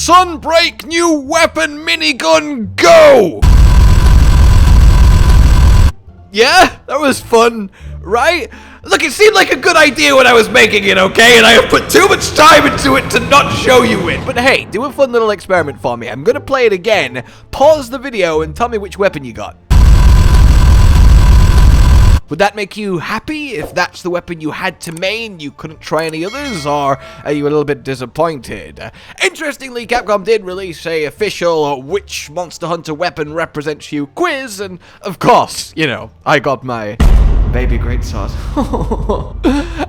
Sunbreak new weapon minigun go! Yeah, that was fun, right? Look, it seemed like a good idea when I was making it, okay? And I have put too much time into it to not show you it. But hey, do a fun little experiment for me. I'm gonna play it again. Pause the video and tell me which weapon you got. Would that make you happy if that's the weapon you had to main, you couldn't try any others, or are you a little bit disappointed? Interestingly, Capcom did release a official which Monster Hunter weapon represents you quiz, and of course, you know, I got my baby greatsword.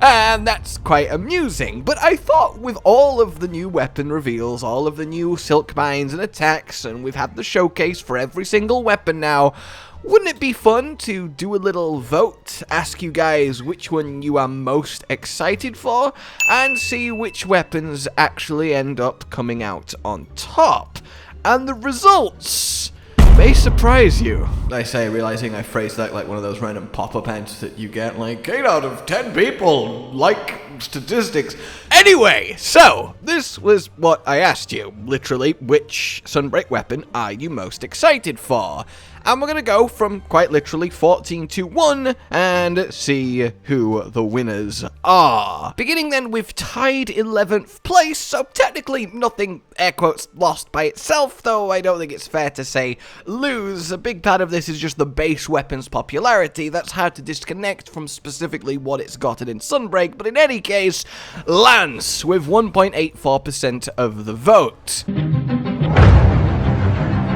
And that's quite amusing, but I thought with all of the new weapon reveals, all of the new silkbinds and attacks, and we've had the showcase for every single weapon now, wouldn't it be fun to do a little vote, ask you guys which one you are most excited for, and see which weapons actually end up coming out on top? And the results may surprise you. I say, realizing I phrased that like one of those random pop-up ads that you get, like, 8 out of 10 people like statistics. Anyway, so, this was what I asked you. Literally, which Sunbreak weapon are you most excited for? And we're going to go from, quite literally, 14 to 1, and see who the winners are. Beginning then with tied 11th place, so technically nothing, air quotes, lost by itself, though I don't think it's fair to say lose. A big part of this is just the base weapon's popularity. That's hard to disconnect from specifically what it's gotten in Sunbreak, but in any case, Lance with 1.84% of the vote.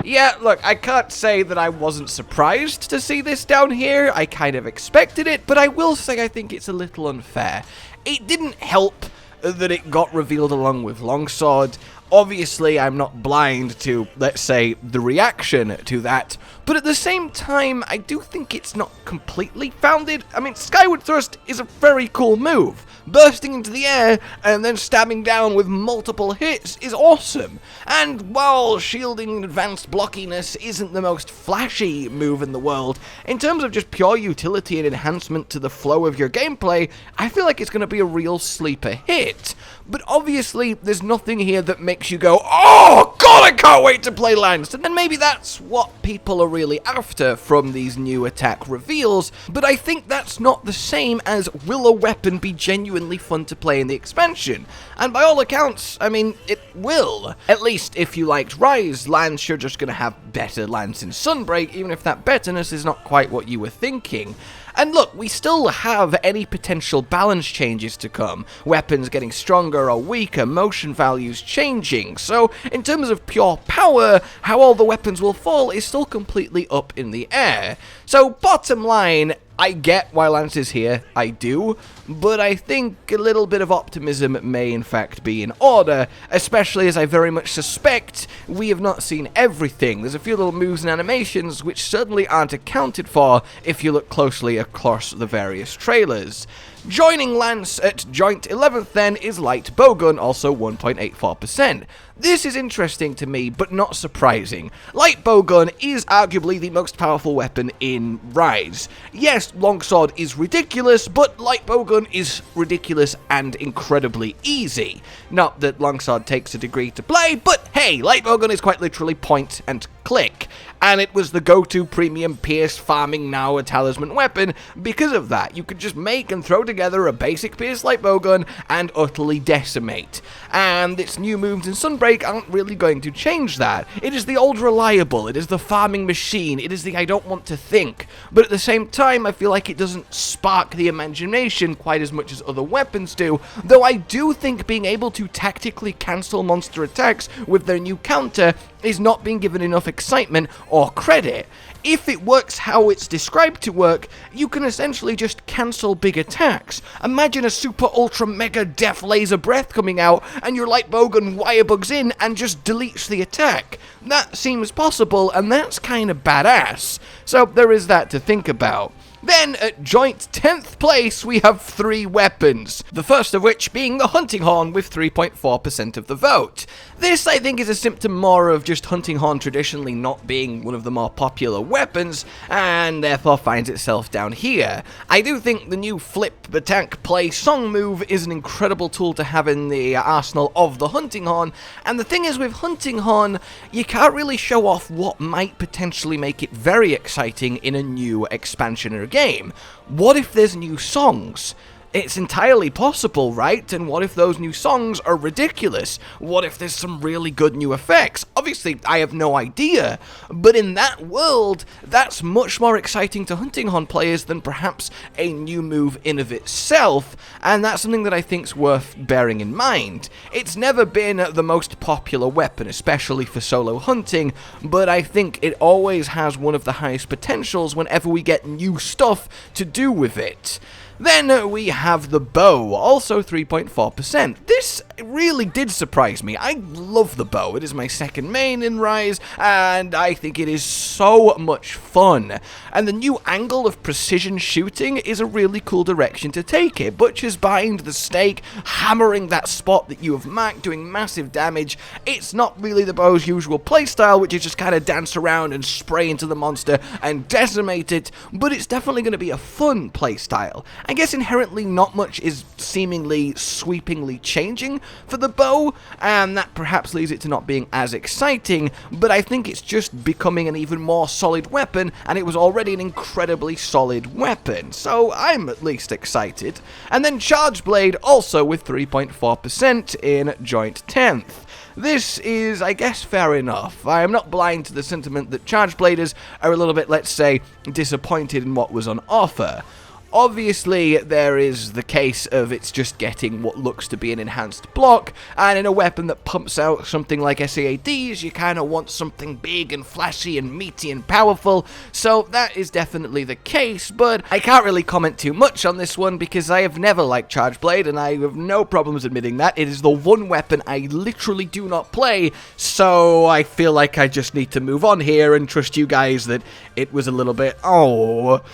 Yeah, look, I can't say that I wasn't surprised to see this down here. I kind of expected it, but I will say I think it's a little unfair. It didn't help that it got revealed along with Longsword. Obviously, I'm not blind to, let's say, the reaction to that, but at the same time, I do think it's not completely founded. I mean, Skyward Thrust is a very cool move. Bursting into the air and then stabbing down with multiple hits is awesome. And while shielding and advanced blockiness isn't the most flashy move in the world, in terms of just pure utility and enhancement to the flow of your gameplay, I feel like it's going to be a real sleeper hit. But obviously, there's nothing here that makes you go, oh god, I can't wait to play Lance. And maybe that's what people are really after from these new attack reveals, but I think that's not the same as will a weapon be genuinely fun to play in the expansion. And by all accounts, I mean, it will. At least if you liked Rise, Lance, you're just going to have better Lance in Sunbreak, even if that betterness is not quite what you were thinking. And look, we still have any potential balance changes to come, weapons getting stronger or weaker, motion values changing, so in terms of pure power, how all the weapons will fall is still completely up in the air. So bottom line, I get why Lance is here, I do, but I think a little bit of optimism may in fact be in order, especially as I very much suspect we have not seen everything. There's a few little moves and animations which certainly aren't accounted for if you look closely across the various trailers. Joining Lance at joint 11th then is Light Bowgun, also 1.84%. This is interesting to me, but not surprising. Light Bowgun is arguably the most powerful weapon in Rise. Yes, Longsword is ridiculous, but Light Bowgun is ridiculous and incredibly easy. Not that Longsword takes a degree to play, but hey, Light Bowgun is quite literally point and click. And it was the go-to premium pierce farming now a talisman weapon because of that. You could just make and throw together a basic pierce light bowgun and utterly decimate. And its new moves in Sunbreak aren't really going to change that. It is the old reliable, it is the farming machine, it is the I don't want to think. But at the same time, I feel like it doesn't spark the imagination quite as much as other weapons do, though I do think being able to tactically cancel monster attacks with their new counter is not being given enough excitement or credit. If it works how it's described to work, you can essentially just cancel big attacks. Imagine a super ultra mega death laser breath coming out and your light bowgun wire bugs in and just deletes the attack. That seems possible and that's kind of badass. So there is that to think about. Then, at joint 10th place, we have 3 weapons, the first of which being the hunting horn with 3.4% of the vote. This, I think, is a symptom more of just hunting horn traditionally not being one of the more popular weapons, and therefore finds itself down here. I do think the new flip, attack, play, song move is an incredible tool to have in the arsenal of the hunting horn, and the thing is with hunting horn, you can't really show off what might potentially make it very exciting in a new expansion or game. What if there's new songs? It's entirely possible, right? And what if those new songs are ridiculous? What if there's some really good new effects? Obviously, I have no idea, but in that world, that's much more exciting to hunting horn players than perhaps a new move in of itself, and that's something that I think's worth bearing in mind. It's never been the most popular weapon, especially for solo hunting, but I think it always has one of the highest potentials whenever we get new stuff to do with it. Then we have the bow, also 3.4%. This really did surprise me. I love the bow. It is my second main in Rise, and I think it is so much fun. And the new angle of precision shooting is a really cool direction to take it. Butcher's Bind, the stake, hammering that spot that you have marked, doing massive damage. It's not really the bow's usual playstyle, which is just kind of dance around and spray into the monster and decimate it, but it's definitely going to be a fun playstyle. I guess inherently not much is seemingly sweepingly changing for the bow, and that perhaps leads it to not being as exciting, but I think it's just becoming an even more solid weapon, and it was already an incredibly solid weapon, so I'm at least excited. And then Charge Blade also with 3.4% in joint 10th. This is, I guess, fair enough. I am not blind to the sentiment that Charge Bladers are a little bit, let's say, disappointed in what was on offer. Obviously, there is the case of it's just getting what looks to be an enhanced block, and in a weapon that pumps out something like SAADs, you kind of want something big and flashy and meaty and powerful, so that is definitely the case, but I can't really comment too much on this one because I have never liked Charge Blade, and I have no problems admitting that. It is the one weapon I literally do not play, so I feel like I just need to move on here and trust you guys that it was a little bit,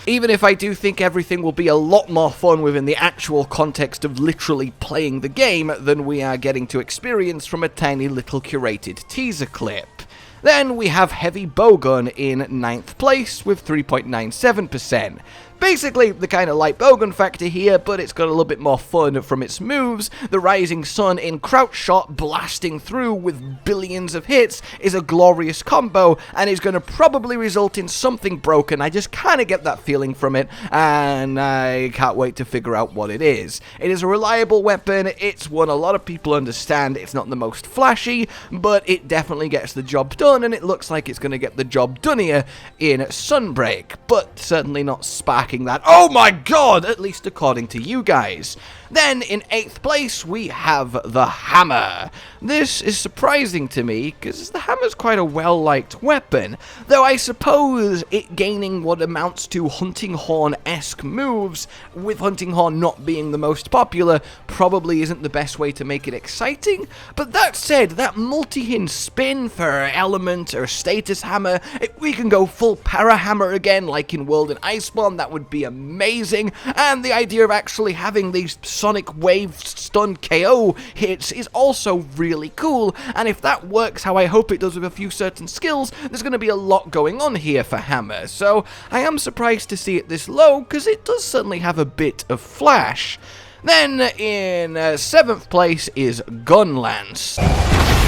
even if I do think everything will be a lot more fun within the actual context of literally playing the game than we are getting to experience from a tiny little curated teaser clip. Then we have Heavy Bowgun in 9th place with 3.97%. Basically, the kind of light bowgun factor here, but it's got a little bit more fun from its moves. The Rising Sun in crouch shot blasting through with billions of hits is a glorious combo, and is going to probably result in something broken. I just kind of get that feeling from it, and I can't wait to figure out what it is. It is a reliable weapon, it's one a lot of people understand. It's not the most flashy, but it definitely gets the job done, and it looks like it's going to get the job done here in Sunbreak, but certainly not sparking that, oh my god, at least according to you guys. Then in 8th place we have the hammer. This is surprising to me because the hammer's quite a well-liked weapon, though I suppose it gaining what amounts to hunting horn-esque moves, with hunting horn not being the most popular, probably isn't the best way to make it exciting. But that said, that multi-hin spin for element or status hammer, if we can go full para hammer again like in World and Iceborne, that would be amazing. And the idea of actually having these sonic wave stun KO hits is also really cool, and if that works how I hope it does with a few certain skills, there's going to be a lot going on here for hammer, so I am surprised to see it this low, because it does certainly have a bit of flash. Then in 7th place is Gunlance.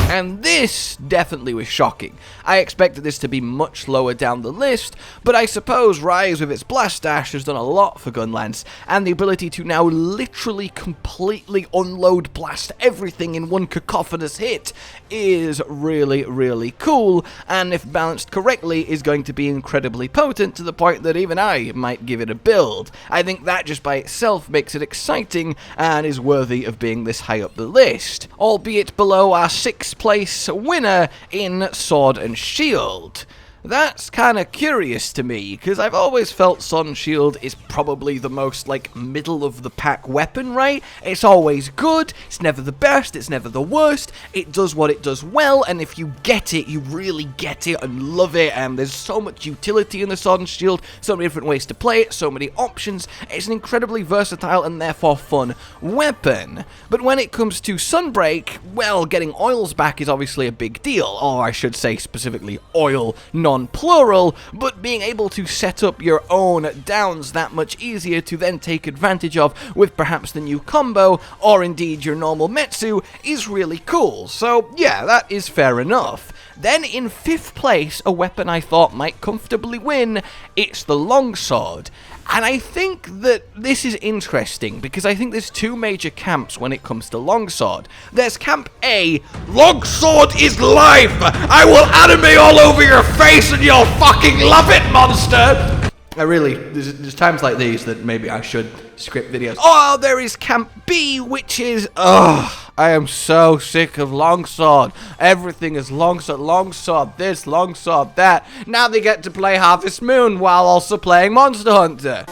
And this definitely was shocking. I expected this to be much lower down the list, but I suppose Rise with its blast dash has done a lot for Gunlance, and the ability to now literally completely unload blast everything in one cacophonous hit is really, really cool, and if balanced correctly is going to be incredibly potent to the point that even I might give it a build. I think that just by itself makes it exciting and is worthy of being this high up the list, albeit below our 6th place winner in Sword and Shield. That's kind of curious to me, because I've always felt Sun Shield is probably the most, like, middle-of-the-pack weapon, right? It's always good, it's never the best, it's never the worst, it does what it does well, and if you get it, you really get it and love it, and there's so much utility in the Sun Shield, so many different ways to play it, so many options. It's an incredibly versatile and therefore fun weapon. But when it comes to Sunbreak, well, getting oils back is obviously a big deal, or I should say specifically oil, non-plural, but being able to set up your own downs that much easier to then take advantage of with perhaps the new combo, or indeed your normal Metsu, is really cool. So yeah, that is fair enough. Then in 5th place, a weapon I thought might comfortably win, it's the longsword. And I think that this is interesting, because I think there's 2 major camps when it comes to longsword. There's camp A, longsword is life! I will anime all over your face and you'll fucking love it, monster! There's times like these that maybe I should script videos. Oh, there is camp B, which is, I am so sick of longsword. Everything is longsword this, longsword that. Now they get to play Harvest Moon while also playing Monster Hunter.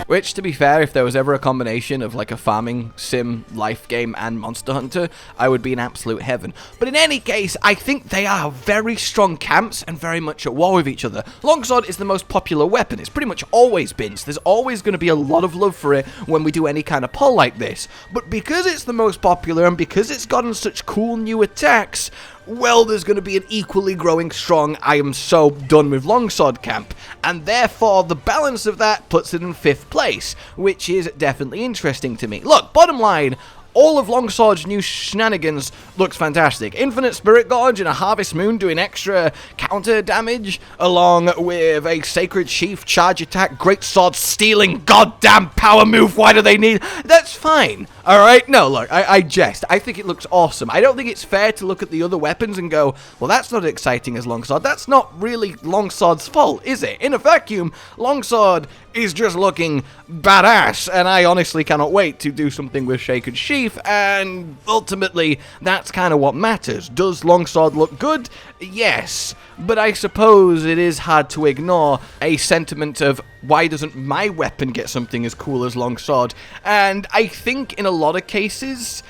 Which, to be fair, if there was ever a combination of like a farming sim, life game, and Monster Hunter, I would be in absolute heaven. But in any case, I think they are very strong camps and very much at war with each other. Longsword is the most popular weapon. It's pretty much always been, so there's always going to be a lot of love for it when we do any kind of poll like this. But because it's the most popular and because it's gotten such cool new attacks, well, there's going to be an equally growing strong I am so done with longsword camp, and therefore the balance of that puts it in 5th place, which is definitely interesting to me. Look, bottom line, all of Longsword's new shenanigans looks fantastic. Infinite Spirit Gorge and a Harvest Moon doing extra counter damage, along with a Sacred Sheath charge attack, Great Sword stealing goddamn power move, why do they need? That's fine, alright? No, look, I jest. I think it looks awesome. I don't think it's fair to look at the other weapons and go, well, that's not exciting as Longsword. That's not really Longsword's fault, is it? In a vacuum, Longsword is just looking badass, and I honestly cannot wait to do something with Sacred Sheath, and ultimately, that's kind of what matters. Does Longsword look good? Yes, but I suppose it is hard to ignore a sentiment of, why doesn't my weapon get something as cool as Longsword? And I think in a lot of cases,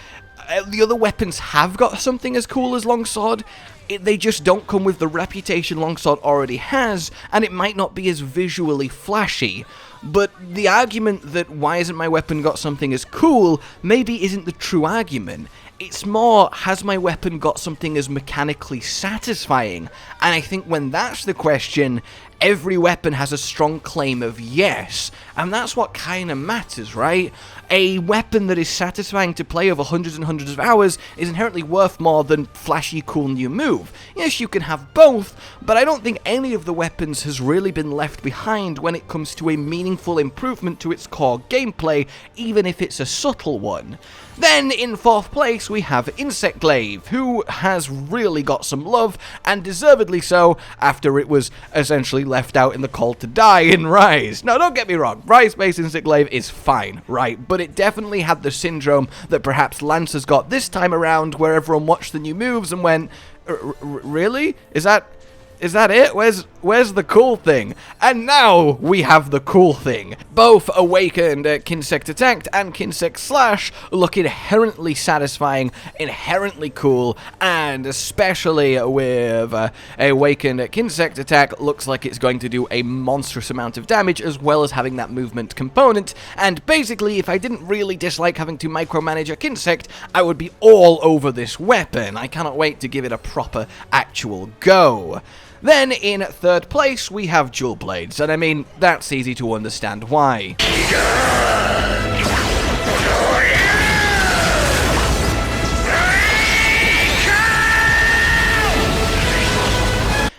the other weapons have got something as cool as Longsword. They just don't come with the reputation Longsword already has, and it might not be as visually flashy. But the argument that why isn't my weapon got something as cool maybe isn't the true argument. It's more, has my weapon got something as mechanically satisfying? And I think when that's the question, every weapon has a strong claim of yes, and that's what kind of matters, right? A weapon that is satisfying to play over hundreds and hundreds of hours is inherently worth more than flashy cool new move. Yes, you can have both, but I don't think any of the weapons has really been left behind when it comes to a meaningful improvement to its core gameplay, even if it's a subtle one. Then, in 4th place, we have Insect Glaive, who has really got some love, and deservedly so, after it was essentially left out in the Call to Die in Rise. Now, don't get me wrong, Rise-based Insect Glaive is fine, right? But it definitely had the syndrome that perhaps Lance has got this time around, where everyone watched the new moves and went, really? Is that it? Where's the cool thing? And now we have the cool thing. Both Awakened Kinsect Attacked and Kinsect Slash look inherently satisfying, inherently cool, and especially with Awakened Kinsect Attack, looks like it's going to do a monstrous amount of damage, as well as having that movement component. And basically, if I didn't really dislike having to micromanage a Kinsect, I would be all over this weapon. I cannot wait to give it a proper, actual go. Then, in 3rd place, we have Jewel Blades, and I mean, that's easy to understand why.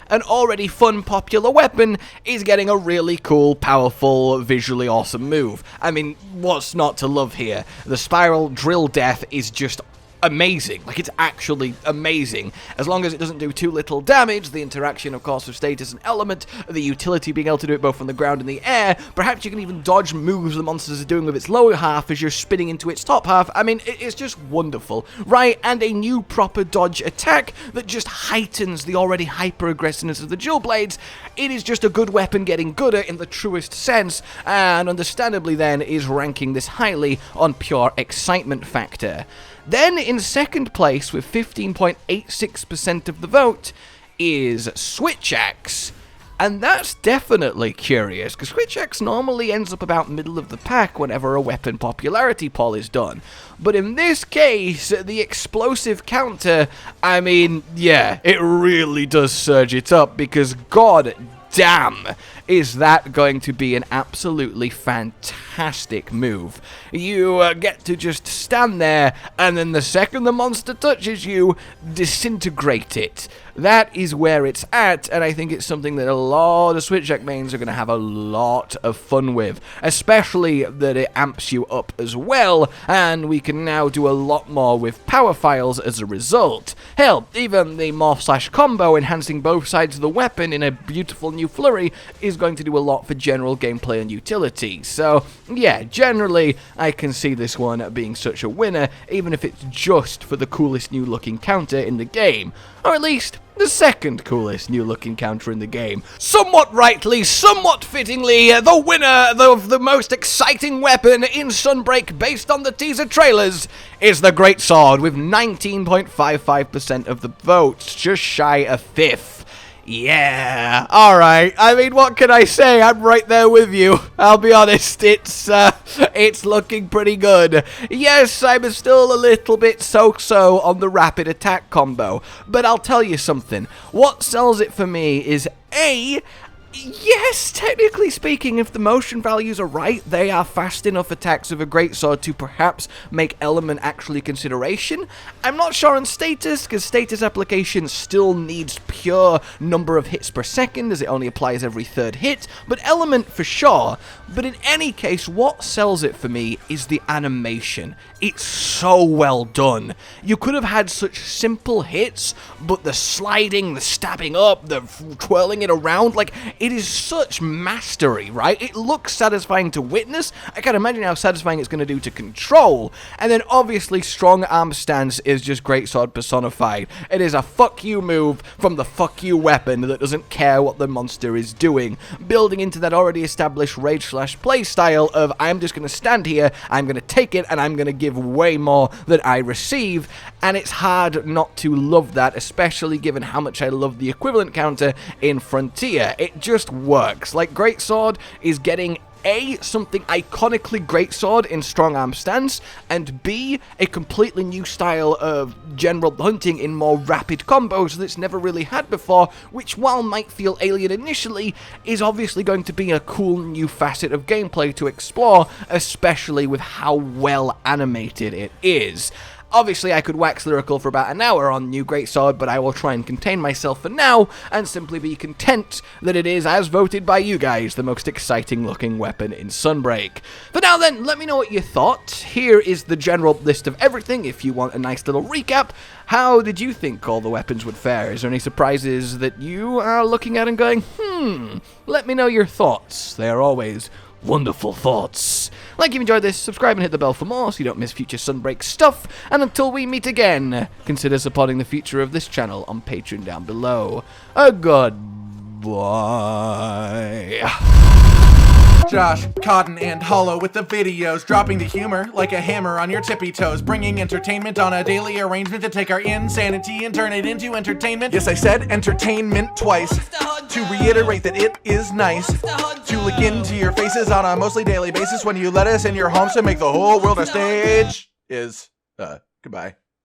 An already fun, popular weapon is getting a really cool, powerful, visually awesome move. I mean, what's not to love here? The Spiral Drill Death is just amazing. Like, it's actually amazing. As long as it doesn't do too little damage, the interaction, of course, of status and element, the utility being able to do it both on the ground and the air, perhaps you can even dodge moves the monsters are doing with its lower half as you're spinning into its top half. I mean, it's just wonderful, right? And a new proper dodge attack that just heightens the already hyper-aggressiveness of the dual blades. It is just a good weapon getting gooder in the truest sense, and understandably then is ranking this highly on pure excitement factor. Then, in second place, with 15.86% of the vote, is Switch Axe. And that's definitely curious, because Switch Axe normally ends up about middle of the pack whenever a weapon popularity poll is done. But in this case, the explosive counter, I mean, yeah, it really does surge it up, because god damn, is that going to be an absolutely fantastic move. You get to just stand there, and then the second the monster touches you, disintegrate it. That is where it's at, and I think it's something that a lot of Switch Axe mains are going to have a lot of fun with, especially that it amps you up as well, and we can now do a lot more with power files as a result. Hell, even the morph/combo enhancing both sides of the weapon in a beautiful new flurry is going to do a lot for general gameplay and utility. So, yeah, generally, I can see this one being such a winner, even if it's just for the coolest new looking counter in the game. Or at least, the second coolest new looking counter in the game. Somewhat rightly, somewhat fittingly, the winner of the most exciting weapon in Sunbreak based on the teaser trailers is the Greatsword with 19.55% of the votes, just shy of fifth. Yeah, alright, I mean, what can I say? I'm right there with you. I'll be honest, it's looking pretty good. Yes, I'm still a little bit so-so on the rapid attack combo, but I'll tell you something. What sells it for me is A, yes, technically speaking, if the motion values are right, they are fast enough attacks of a greatsword to perhaps make element actually consideration. I'm not sure on status, because status application still needs pure number of hits per second, as it only applies every third hit, but element for sure. But in any case, what sells it for me is the animation. It's so well done. You could have had such simple hits, but the sliding, the stabbing up, the twirling it around, like, it is such mastery, right? It looks satisfying to witness. I can't imagine how satisfying it's going to do to control. And then obviously strong arm stance is just greatsword personified. It is a fuck you move from the fuck you weapon that doesn't care what the monster is doing, building into that already established rage/play style of I'm just going to stand here, I'm going to take it, and I'm going to give way more than I receive. And it's hard not to love that, especially given how much I love the equivalent counter in Frontier. It just works. Like, Greatsword is getting A, something iconically greatsword in strong arm stance, and B, a completely new style of general hunting in more rapid combos that it's never really had before, which, while might feel alien initially, is obviously going to be a cool new facet of gameplay to explore, especially with how well animated it is. Obviously, I could wax lyrical for about an hour on New Greatsword, but I will try and contain myself for now, and simply be content that it is, as voted by you guys, the most exciting looking weapon in Sunbreak. For now then, let me know what you thought. Here is the general list of everything, if you want a nice little recap. How did you think all the weapons would fare? Is there any surprises that you are looking at and going, let me know your thoughts. They are always wonderful thoughts. Like you enjoyed this, subscribe and hit the bell for more so you don't miss future Sunbreak stuff, and until we meet again, consider supporting the future of this channel on Patreon down below. A goodbye. Josh, Cotton, and Hollow with the videos, dropping the humor like a hammer on your tippy toes, bringing entertainment on a daily arrangement to take our insanity and turn it into entertainment. Yes, I said entertainment twice, to reiterate that it is nice to look into your faces on a mostly daily basis when you let us in your homes to make the whole world a stage. Goodbye.